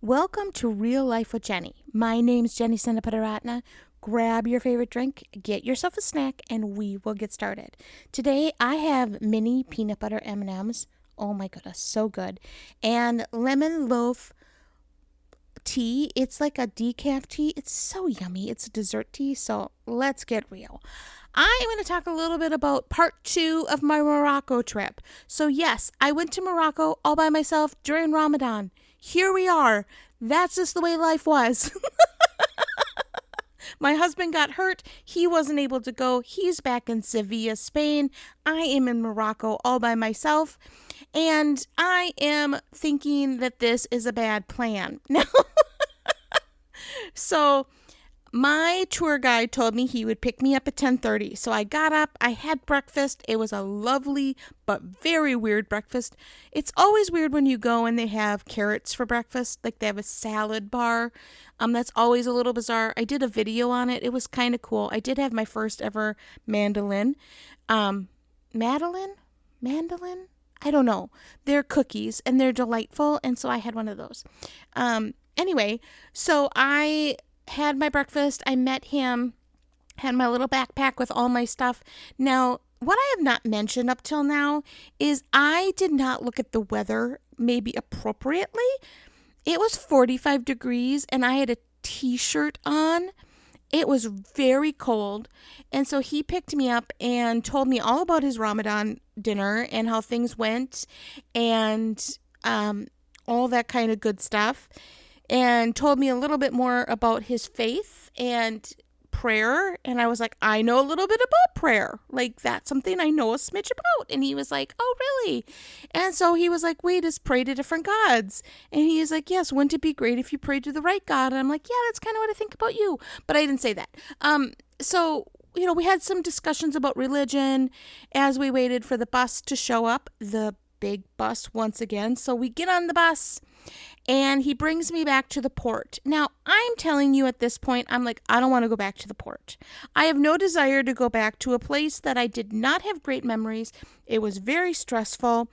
Welcome to Real Life with Jenny. My name's Jenny Senapadaratna. Grab your favorite drink, get yourself a snack, and we will get started. Today I have mini peanut butter M&Ms. Oh my goodness, so good. And lemon loaf tea. It's like a decaf tea. It's so yummy. It's a dessert tea, so let's get real. I am going to talk a little bit about part 2 of my Morocco trip. So yes, I went to Morocco all by myself during Ramadan. Here we are. That's just the way life was. My husband got hurt. He wasn't able to go. He's back in Sevilla, Spain. I am in Morocco all by myself. And I am thinking that this is a bad plan. Now, so my tour guide told me he would pick me up at 10:30. So I got up, I had breakfast. It was a lovely but very weird breakfast. It's always weird when you go and they have carrots for breakfast, like they have a salad bar. That's always a little bizarre. I did a video on it. It was kind of cool. I did have my first ever mandolin. Mandolin? I don't know. They're cookies and they're delightful, and so I had one of those. Anyway, so I had my breakfast. I met him, had my little backpack with all my stuff. Now, what I have not mentioned up till now is I did not look at the weather maybe appropriately. It was 45 degrees and I had a t-shirt on. It was very cold. And so he picked me up and told me all about his Ramadan dinner and how things went and all that kind of good stuff. And told me a little bit more about his faith and prayer. And I was like, I know a little bit about prayer. Like, that's something I know a smidge about. And he was like, oh, really? And so he was like, we just pray to different gods. And he is like, yes, wouldn't it be great if you prayed to the right God? And I'm like, yeah, that's kind of what I think about you. But I didn't say that. So we had some discussions about religion as we waited for the bus to show up, the big bus once again. So we get on the bus. And he brings me back to the port. Now, I'm telling you at this point, I'm like, I don't want to go back to the port. I have no desire to go back to a place that I did not have great memories. It was very stressful.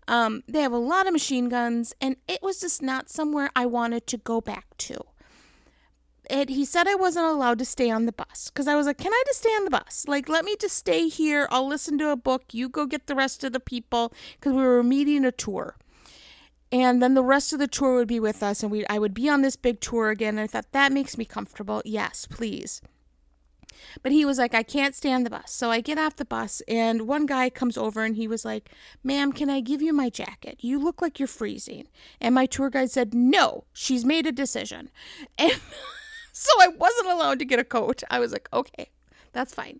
They have a lot of machine guns, and it was just not somewhere I wanted to go back to. He said I wasn't allowed to stay on the bus because I was like, can I just stay on the bus? Like, let me just stay here. I'll listen to a book. You go get the rest of the people because we were meeting a tour. And then the rest of the tour would be with us, and I would be on this big tour again. And I thought, that makes me comfortable. Yes, please. But he was like, I can't stay on the bus. So I get off the bus, and one guy comes over, and he was like, ma'am, can I give you my jacket? You look like you're freezing. And my tour guide said, no, she's made a decision. And so I wasn't allowed to get a coat. I was like, okay, that's fine.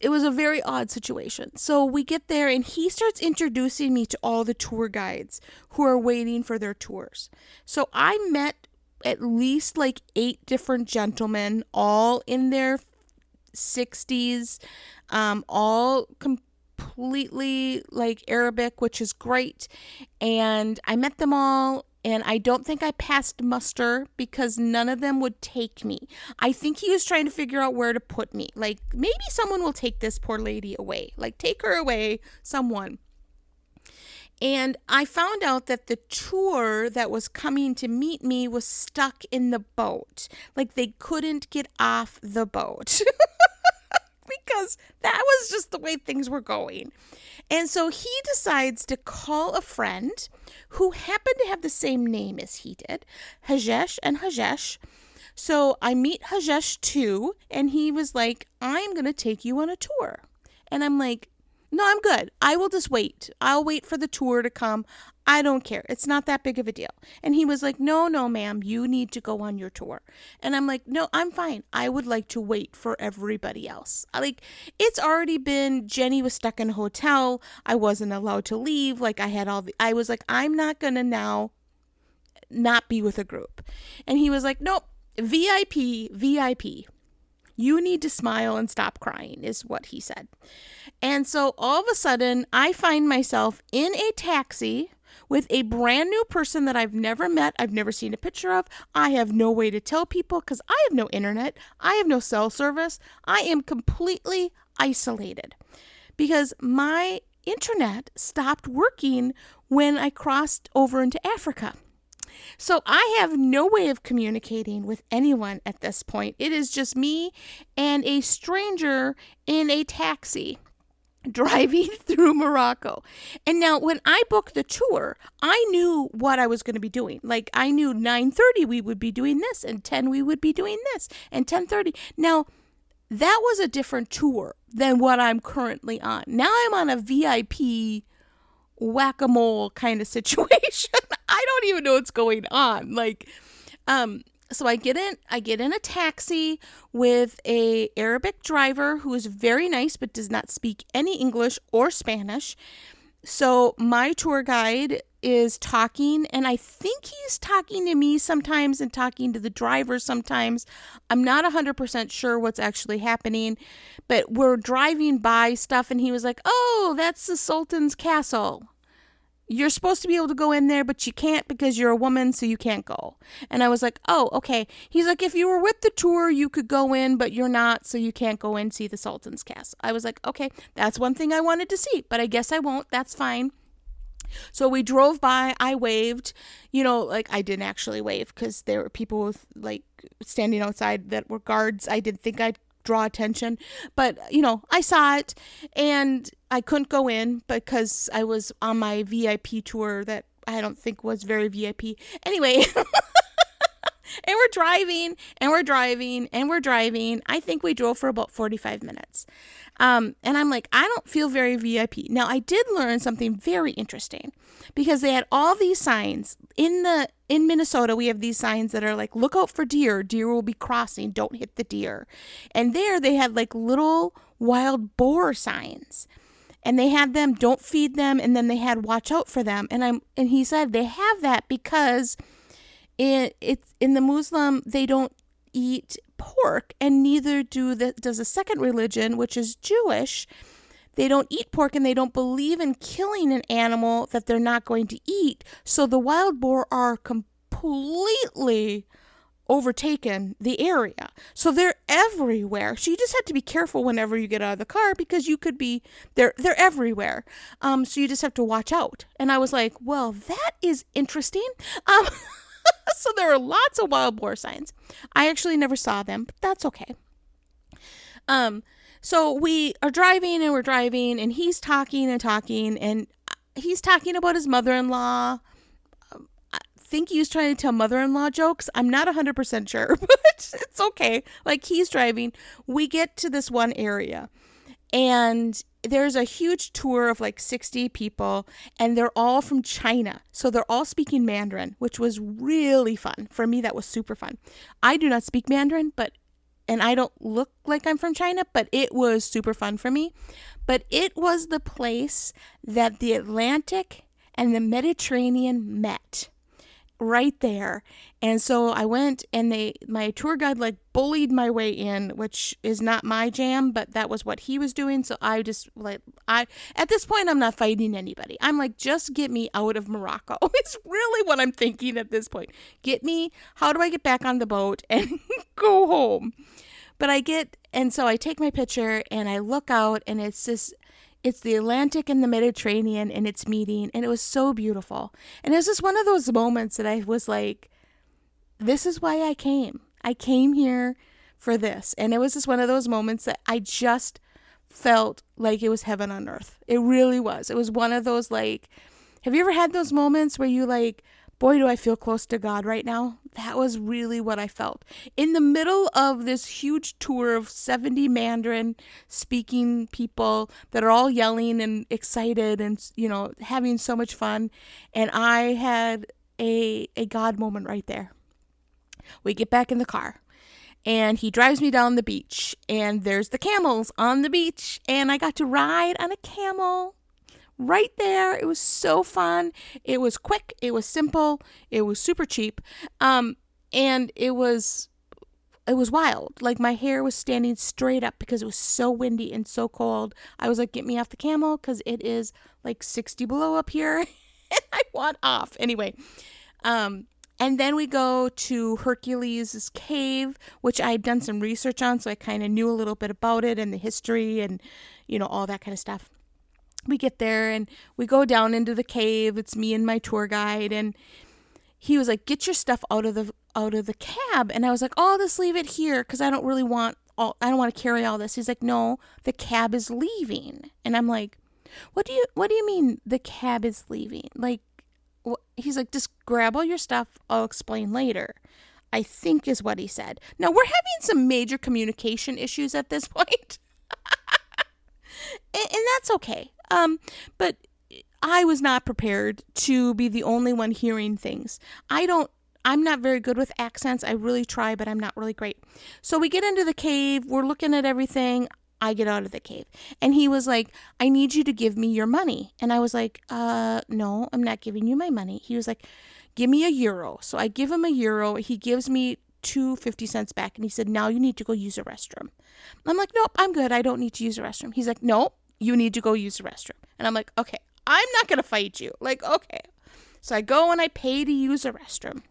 It was a very odd situation. So we get there and he starts introducing me to all the tour guides who are waiting for their tours. So I met at least like 8 different gentlemen, all in their 60s, all completely like Arabic, which is great. And I met them all. And I don't think I passed muster because none of them would take me. I think he was trying to figure out where to put me. Like, maybe someone will take this poor lady away. Like, take her away, someone. And I found out that the tour that was coming to meet me was stuck in the boat. Like, they couldn't get off the boat. Because that was just the way things were going. And so he decides to call a friend who happened to have the same name as he did, Hajesh and Hajesh. So I meet Hajesh too, and he was like, I'm going to take you on a tour. And I'm like, no, I'm good. I will just wait. I'll wait for the tour to come. I don't care. It's not that big of a deal. And he was like, no, ma'am, you need to go on your tour. And I'm like, no, I'm fine. I would like to wait for everybody else. It's already been, Jenny was stuck in a hotel. I wasn't allowed to leave. I was like, I'm not going to now not be with a group. And he was like, nope, VIP. You need to smile and stop crying, is what he said. And so all of a sudden, I find myself in a taxi with a brand new person that I've never met, I've never seen a picture of. I have no way to tell people because I have no internet. I have no cell service. I am completely isolated because my internet stopped working when I crossed over into Africa. So I have no way of communicating with anyone at this point. It is just me and a stranger in a taxi driving through Morocco. And now when I booked the tour, I knew what I was going to be doing. Like I knew 9:30 we would be doing this, and 10 we would be doing this, and 10:30. Now that was a different tour than what I'm currently on. Now I'm on a VIP whack-a-mole kind of situation. I don't even know what's going on. So I get in a taxi with a Arabic driver who is very nice but does not speak any English or Spanish. So my tour guide is talking, and I think he's talking to me sometimes and talking to the driver sometimes. I'm not 100% sure what's actually happening, but we're driving by stuff, and he was like, "Oh, that's the Sultan's castle. You're supposed to be able to go in there, but you can't because you're a woman, so you can't go." And I was like, "Oh, okay." He's like, "If you were with the tour, you could go in, but you're not, so you can't go in and see the Sultan's castle." I was like, "Okay, that's one thing I wanted to see, but I guess I won't. That's fine." So we drove by. I waved, I didn't actually wave because there were people with standing outside that were guards. I didn't think I'd draw attention, but I saw it, and I couldn't go in because I was on my VIP tour that I don't think was very VIP. Anyway, and we're driving, and we're driving, and we're driving. I think we drove for about 45 minutes. And I'm like, I don't feel very VIP. Now, I did learn something very interesting because they had all these signs. In Minnesota, we have these signs that are like, "Look out for deer. Deer will be crossing. Don't hit the deer." And there they had like little wild boar signs. And they had them, "Don't feed them." And then they had, "Watch out for them." And he said they have that because it's in the Muslim, they don't eat pork, and neither does a second religion, which is Jewish. They don't eat pork, and they don't believe in killing an animal that they're not going to eat. So the wild boar are completely overtaken the area. So they're everywhere. So you just have to be careful whenever you get out of the car because you could be they're everywhere. So you just have to watch out. And I was like, well, that is interesting. So there are lots of wild boar signs. I actually never saw them, but that's okay. So we are driving, and we're driving, and he's talking and talking, and he's talking about his mother-in-law. I think he was trying to tell mother-in-law jokes. I'm not 100% sure, but it's okay. Like, he's driving. We get to this one area, and there's a huge tour of like 60 people, and they're all from China. So they're all speaking Mandarin, which was really fun. For me, that was super fun. I do not speak Mandarin, and I don't look like I'm from China, but it was super fun for me. But it was the place that the Atlantic and the Mediterranean met. Right there. And so I went, and my tour guide bullied my way in, which is not my jam, but that was what he was doing. So I just at this point, I'm not fighting anybody. I'm like, just get me out of Morocco. It's really what I'm thinking at this point. How do I get back on the boat and go home? But so I take my picture, and I look out, and it's the Atlantic and the Mediterranean, and it's meeting, and it was so beautiful. And it was just one of those moments that I was like, this is why I came. I came here for this. And it was just one of those moments that I just felt like it was heaven on earth. It really was. It was one of those, have you ever had those moments where you boy, do I feel close to God right now? That was really what I felt. In the middle of this huge tour of 70 Mandarin speaking people that are all yelling and excited and, having so much fun. And I had a God moment right there. We get back in the car, and he drives me down the beach, and there's the camels on the beach, and I got to ride on a camel right there. It was so fun. It was quick. It was simple. It was super cheap. And it was wild. My hair was standing straight up because it was so windy and so cold. I was like, get me off the camel because it is 60 below up here. And I want off. Anyway, and then we go to Hercules' cave, which I had done some research on, so I kind of knew a little bit about it and the history and, all that kind of stuff. we get there and we go down into the cave. It's me and my tour guide, and he was like, "Get your stuff out of the cab." And I was like, "Oh, I'll just leave it here because I don't want to carry all this." He's like, "No, the cab is leaving." And I'm like, what do you mean the cab is leaving? Like, he's like, "Just grab all your stuff. I'll explain later," I think is what he said. Now, we're having some major communication issues at this point. And that's okay. But I was not prepared to be the only one hearing things. I'm not very good with accents. I really try, but I'm not really great. So we get into the cave. We're looking at everything. I get out of the cave. And he was like, "I need you to give me your money." And I was like, no, I'm not giving you my money. He was like, "Give me €1." So I give him €1. He gives me 2.50 back. And he said, "Now you need to go use a restroom." I'm like, "Nope, I'm good. I don't need to use a restroom." He's like, "Nope, you need to go use a restroom." And I'm like, "Okay, I'm not going to fight you." Like, okay. So I go and I pay to use a restroom.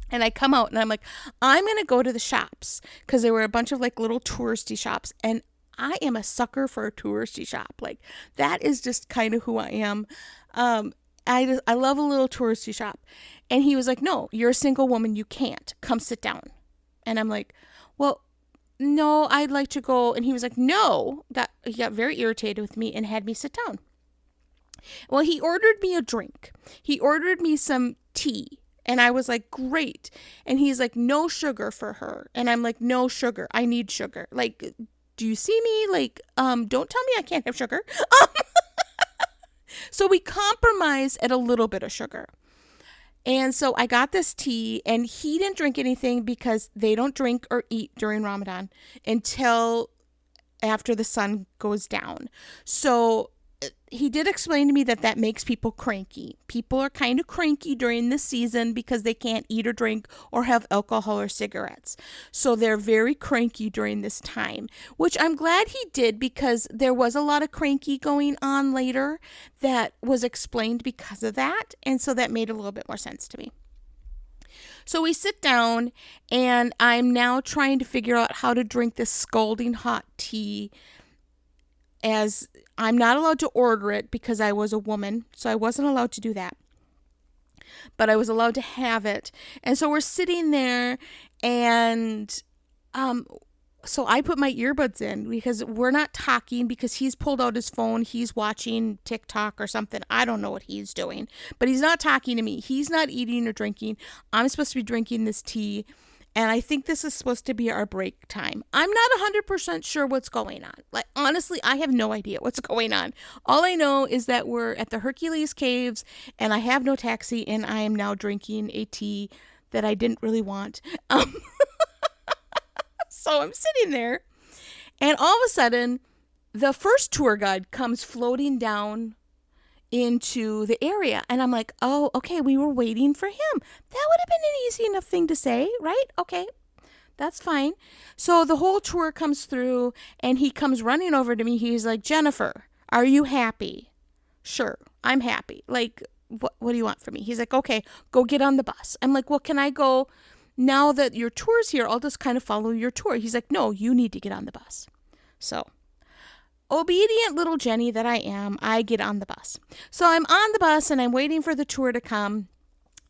And I come out and I'm like, I'm going to go to the shops, because there were a bunch of like little touristy shops. And I am a sucker for a touristy shop. Like, that is just kind of who I am. I love a little touristy shop. And he was like, "No, you're a single woman. You can't. Come sit down." And I'm like, "Well, no, I'd like to go." And he was like, "No." He got very irritated with me and had me sit down. Well, he ordered me a drink. He ordered me some tea. And I was like, "Great." And he's like, "No sugar for her." And I'm like, "No sugar. I need sugar." Like, do you see me? Like, don't tell me I can't have sugar. So we compromise at a little bit of sugar. And so I got this tea, and he didn't drink anything because they don't drink or eat during Ramadan until after the sun goes down. So he did explain to me that makes people cranky. People are kind of cranky during this season because they can't eat or drink or have alcohol or cigarettes. So they're very cranky during this time, which I'm glad he did, because there was a lot of cranky going on later that was explained because of that. And so that made a little bit more sense to me. So we sit down, and I'm now trying to figure out how to drink this scalding hot tea, as I'm not allowed to order it because I was a woman, so I wasn't allowed to do that. But I was allowed to have it. And so we're sitting there, and so I put my earbuds in because we're not talking, because he's pulled out his phone. He's watching TikTok or something. I don't know what he's doing, but he's not talking to me. He's not eating or drinking. I'm supposed to be drinking this tea. And I think this is supposed to be our break time. I'm not 100% sure what's going on. Like, honestly, I have no idea what's going on. All I know is that we're at the Hercules Caves, and I have no taxi, and I am now drinking a tea that I didn't really want. So I'm sitting there, and all of a sudden, the first tour guide comes floating down into the area. And I'm like, "Oh, okay, we were waiting for him. That would have been an easy enough thing to say, right? Okay, that's fine." So the whole tour comes through, and he comes running over to me. He's like, "Jennifer, are you happy?" "Sure, I'm happy." Like, what do you want from me? He's like, "Okay, go get on the bus." I'm like, "Well, can I go now that your tour's here? I'll just kind of follow your tour." He's like, "No, you need to get on the bus." So, obedient little Jenny that I am, I get on the bus. So I'm on the bus, and I'm waiting for the tour to come.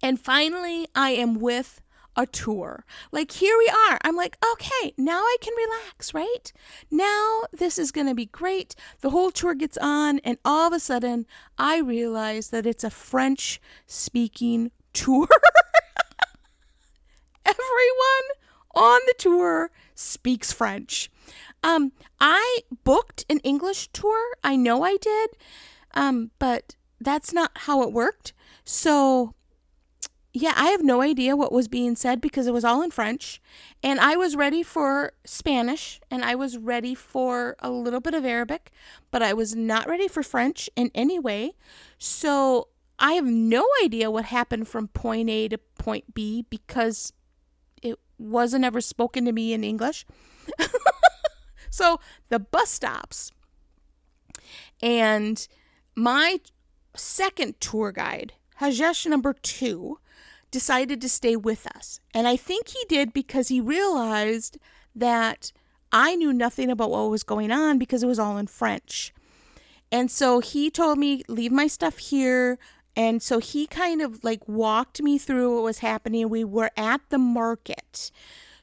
And finally, I am with a tour. Like, here we are. I'm like, okay, now I can relax, right? Now this is going to be great. The whole tour gets on, and all of a sudden, I realize that it's a French-speaking tour. Everyone on the tour speaks French. I booked an English tour. I know I did, but that's not how it worked. So, yeah, I have no idea what was being said because it was all in French. And I was ready for Spanish, and I was ready for a little bit of Arabic, but I was not ready for French in any way. So I have no idea what happened from point A to point B because it wasn't ever spoken to me in English. So the bus stops, and my second tour guide, Hajesh number 2, decided to stay with us. And I think he did because he realized that I knew nothing about what was going on because it was all in French. And so he told me, leave my stuff here. And so he kind of like walked me through what was happening. We were at the market.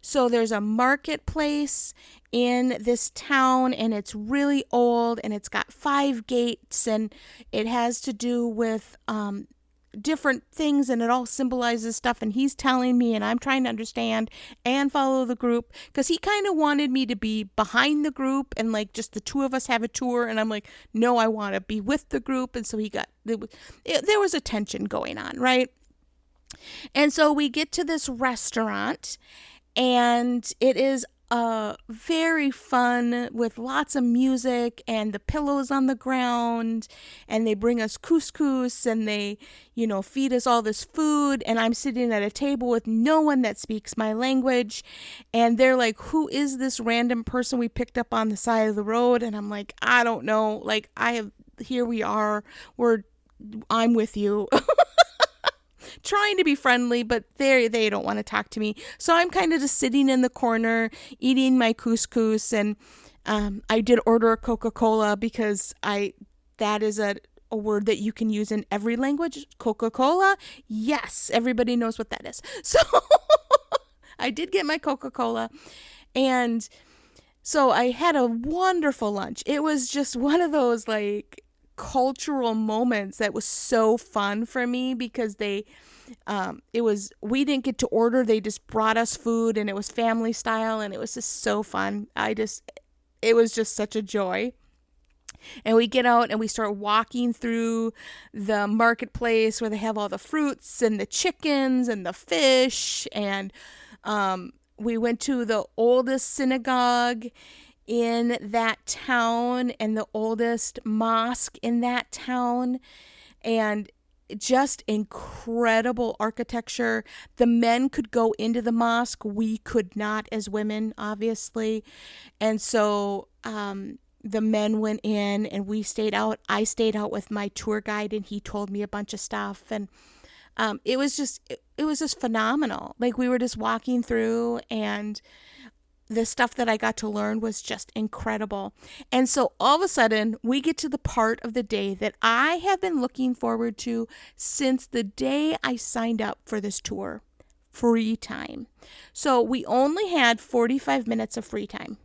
So there's a marketplace in this town, and it's really old, and it's got 5 gates, and it has to do with different things, and it all symbolizes stuff. And he's telling me, and I'm trying to understand and follow the group, because he kind of wanted me to be behind the group and like just the two of us have a tour. And I'm like, no, I want to be with the group. And so there was a tension going on, right? And so we get to this restaurant, and it is very fun with lots of music and the pillows on the ground, and they bring us couscous, and they feed us all this food, and I'm sitting at a table with no one that speaks my language, and they're like, who is this random person we picked up on the side of the road? And I'm like, I don't know, like, here we are, I'm with you. Trying to be friendly, but they don't want to talk to me. So I'm kind of just sitting in the corner eating my couscous, and I did order a Coca-Cola because that is a word that you can use in every language. Coca-Cola, yes, everybody knows what that is. So I did get my Coca-Cola, and so I had a wonderful lunch. It was just one of those like cultural moments that was so fun for me, because we didn't get to order, they just brought us food, and it was family style, and it was just so fun. It was just such a joy. And we get out and we start walking through the marketplace where they have all the fruits and the chickens and the fish, and we went to the oldest synagogue in that town and the oldest mosque in that town, and just incredible architecture. The men could go into the mosque, we could not as women, obviously. And so the men went in and we stayed out. I stayed out with my tour guide, and he told me a bunch of stuff, and it was just phenomenal. Like, we were just walking through, and the stuff that I got to learn was just incredible. And so all of a sudden, we get to the part of the day that I have been looking forward to since the day I signed up for this tour: free time. So we only had 45 minutes of free time.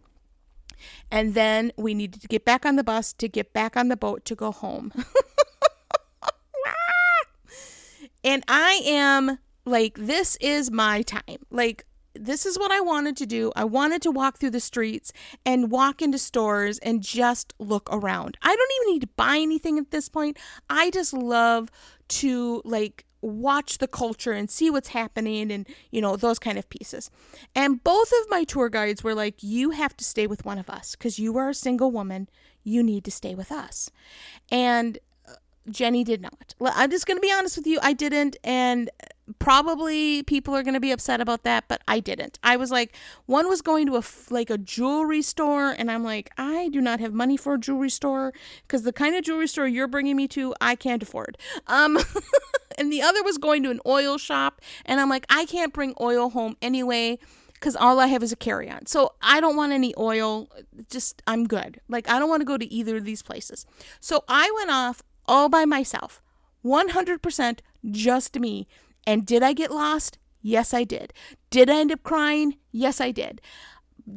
And then we needed to get back on the bus, to get back on the boat, to go home. And I am like, this is my time. Like, this is what I wanted to do. I wanted to walk through the streets and walk into stores and just look around. I don't even need to buy anything at this point. I just love to like watch the culture and see what's happening, and those kind of pieces. And both of my tour guides were like, you have to stay with one of us because you are a single woman. You need to stay with us. And Jenny did not. Well, I'm just going to be honest with you. I didn't. And probably people are going to be upset about that, but I didn't. I was like, one was going to a jewelry store, and I'm like, I do not have money for a jewelry store, because the kind of jewelry store you're bringing me to, I can't afford. And the other was going to an oil shop, and I'm like, I can't bring oil home anyway, because all I have is a carry-on. So I don't want any oil. I'm good. Like, I don't want to go to either of these places. So I went off all by myself, 100% just me. And did I get lost? Yes, I did. Did I end up crying? Yes, I did.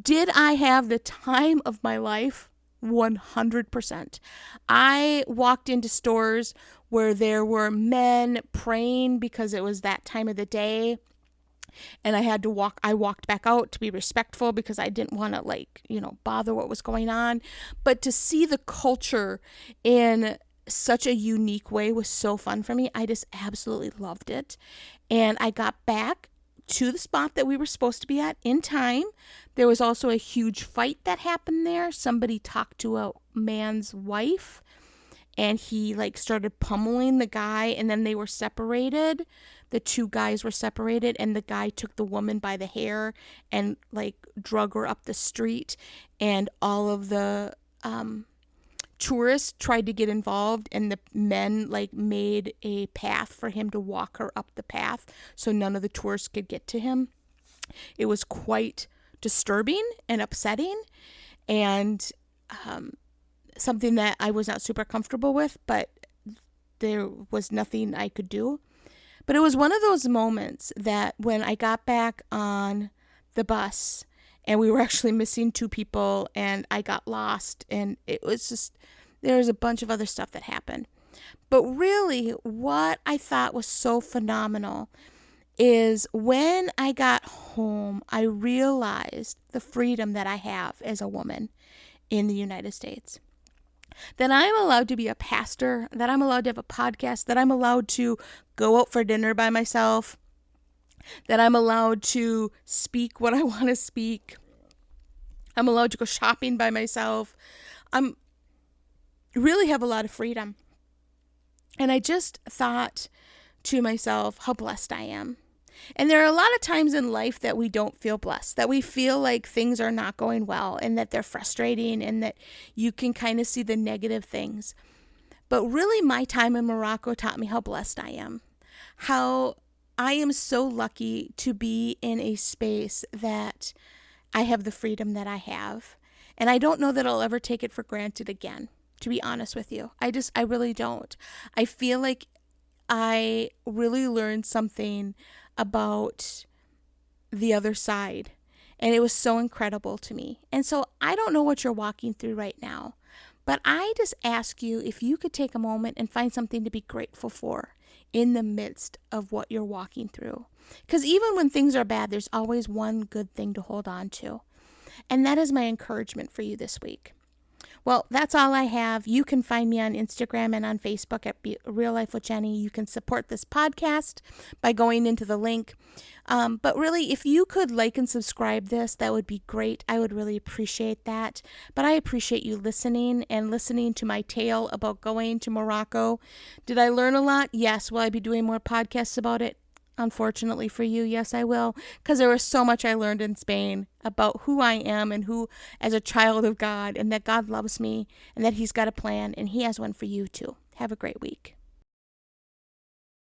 Did I have the time of my life? 100%. I walked into stores where there were men praying because it was that time of the day. And I walked back out to be respectful because I didn't want to bother what was going on. But to see the culture in such a unique way was so fun for me. I just absolutely loved it. And I got back to the spot that we were supposed to be at in time. There was also a huge fight that happened there. Somebody talked to a man's wife, and he started pummeling the guy, and then they were separated. The two guys were separated, and the guy took the woman by the hair and drug her up the street, and all of the tourists tried to get involved, and the men made a path for him to walk her up the path so none of the tourists could get to him. It was quite disturbing and upsetting, and something that I was not super comfortable with, but there was nothing I could do. But it was one of those moments that when I got back on the bus and we were actually missing 2 people and I got lost, and it was just, there was a bunch of other stuff that happened. But really, what I thought was so phenomenal is when I got home, I realized the freedom that I have as a woman in the United States. That I'm allowed to be a pastor, that I'm allowed to have a podcast, that I'm allowed to go out for dinner by myself, that I'm allowed to speak what I want to speak. I'm allowed to go shopping by myself. I'm really have a lot of freedom. And I just thought to myself how blessed I am. And there are a lot of times in life that we don't feel blessed, that we feel like things are not going well and that they're frustrating and that you can kind of see the negative things. But really, my time in Morocco taught me how blessed I am, how I am so lucky to be in a space that I have the freedom that I have. And I don't know that I'll ever take it for granted again, to be honest with you. I really don't. I feel like I really learned something about the other side, and it was so incredible to me. And so I don't know what you're walking through right now, but I just ask you if you could take a moment and find something to be grateful for in the midst of what you're walking through. Because even when things are bad, there's always one good thing to hold on to. And that is my encouragement for you this week. Well, that's all I have. You can find me on Instagram and on Facebook at Real Life with Jenny. You can support this podcast by going into the link. But really, if you could like and subscribe this, that would be great. I would really appreciate that. But I appreciate you listening and listening to my tale about going to Morocco. Did I learn a lot? Yes. Will I be doing more podcasts about it? Unfortunately for you, yes, I will, because there was so much I learned in Spain about who I am and who, as a child of God, and that God loves me and that He's got a plan and He has one for you too. Have a great week.